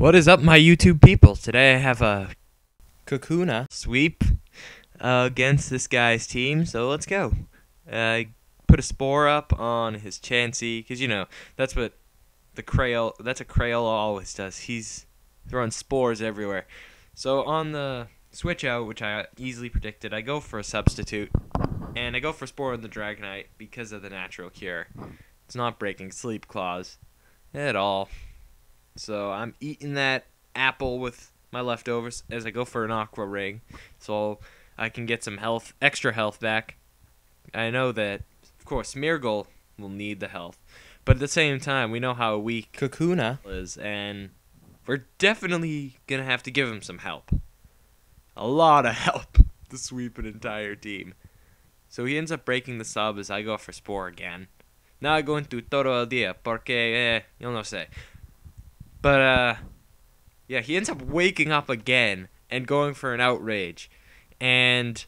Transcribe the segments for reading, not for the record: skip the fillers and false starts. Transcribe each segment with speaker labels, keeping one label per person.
Speaker 1: What is up, my YouTube people? Today I have a Kakuna sweep against this guy's team, so let's go. I put a spore up on his Chansey, because you know, that's what the Crayola, that's what Crayola always does. He's throwing spores everywhere. So on the switch out, which I easily predicted, I go for a substitute, and I go for spore on the Dragonite because of the natural cure. It's not breaking Sleep Claws at all. So I'm eating that apple with my leftovers as I go for an Aqua Ring, so I can get some health, extra health back. I know that, of course, Smeargle will need the health, but at the same time, we know how weak Kakuna is, and we're definitely gonna have to give him some help. A lot of help to sweep an entire team. So he ends up breaking the sub as I go for Spore again. Now I go into todo el día, porque, yo no sé. But, yeah, he ends up waking up again and going for an Outrage. And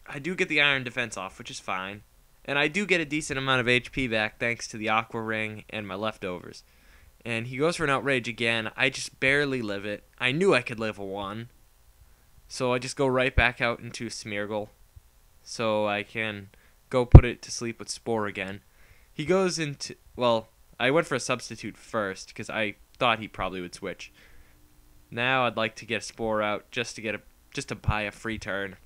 Speaker 1: I do get the Iron Defense off, which is fine. And I do get a decent amount of HP back thanks to the Aqua Ring and my leftovers. And he goes for an Outrage again. I just barely live it. I knew I could live a 1. So I just go right back out into Smeargle, so I can go put it to sleep with Spore again. He goes into, well, I went for a substitute first because I thought he probably would switch. Now I'd like to get a Spore out just to buy a free turn.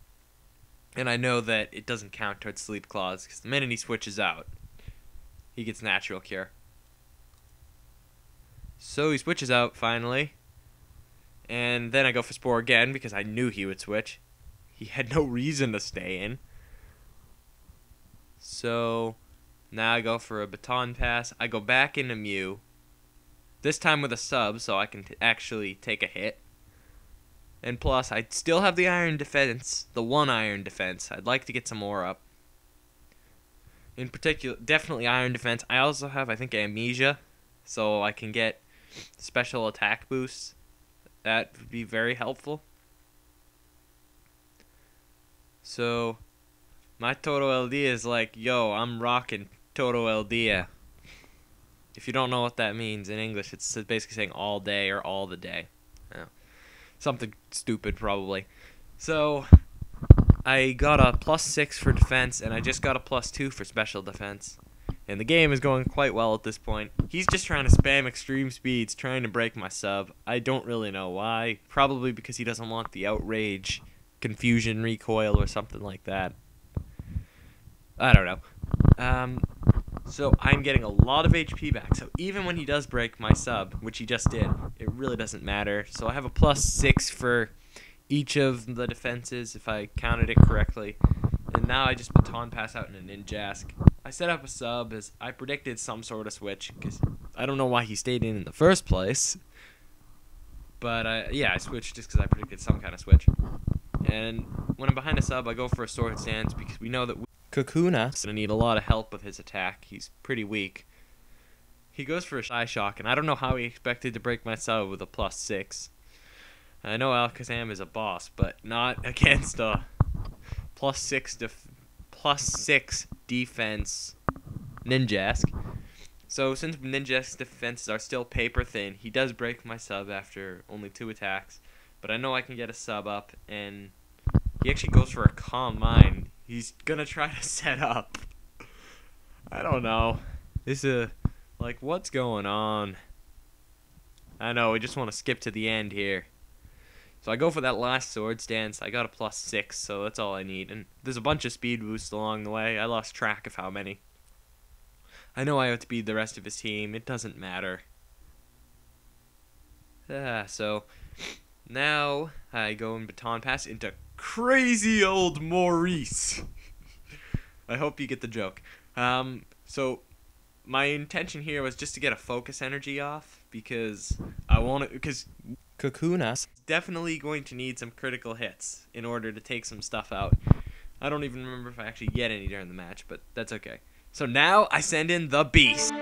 Speaker 1: And I know that it doesn't count towards Sleep Claws because the minute he switches out, he gets Natural Cure. So he switches out finally. And then I go for Spore again because I knew he would switch. He had no reason to stay in. So now I go for a Baton Pass. I go back into Mew. This time with a sub so I can actually take a hit. And plus, I still have the Iron Defense. The 1 Iron Defense. I'd like to get some more up. In particular, definitely Iron Defense. I also have, I think, Amnesia. So I can get special attack boosts. That would be very helpful. So, my Todo El Dia is like, yo, I'm rocking Todo El Dia. If you don't know what that means in English, it's basically saying all day or all the day. Something stupid, probably. So, I got a +6 for defense, and I just got a +2 for special defense. And the game is going quite well at this point. He's just trying to spam extreme speeds, trying to break my sub. I don't really know why. Probably because he doesn't want the Outrage, Confusion, Recoil, or something like that. I don't know. So I'm getting a lot of HP back. So even when he does break my sub, which he just did, it really doesn't matter. So I have a +6 for each of the defenses, if I counted it correctly. And now I just Baton Pass out in a Ninjask. I set up a sub as I predicted some sort of switch, because I don't know why he stayed in the first place. But, yeah, I switched just because I predicted some kind of switch. And when I'm behind a sub, I go for a Sword Stance, because we know that Kakuna is going to need a lot of help with his attack. He's pretty weak. He goes for a Shy Shock, and I don't know how he expected to break my sub with a +6. I know Alakazam is a boss, but not against a +6 defense Ninjask. So since Ninjask's defenses are still paper thin, he does break my sub after only 2 attacks. But I know I can get a sub up, and he actually goes for a Calm Mind. He's gonna try to set up. I don't know. This is like, what's going on? I know, we just want to skip to the end here. So I go for that last Sword Stance. I got a +6, so that's all I need. And there's a bunch of speed boosts along the way. I lost track of how many. I know I have to beat the rest of his team. It doesn't matter. So now I go in Baton Pass into crazy old Maurice. I hope you get the joke. So my intention here was just to get a focus energy off, because I want it, because Kakuna's definitely going to need some critical hits in order to take some stuff out. I don't even remember if I actually get any during the match, but that's okay. So now I send in the Beast.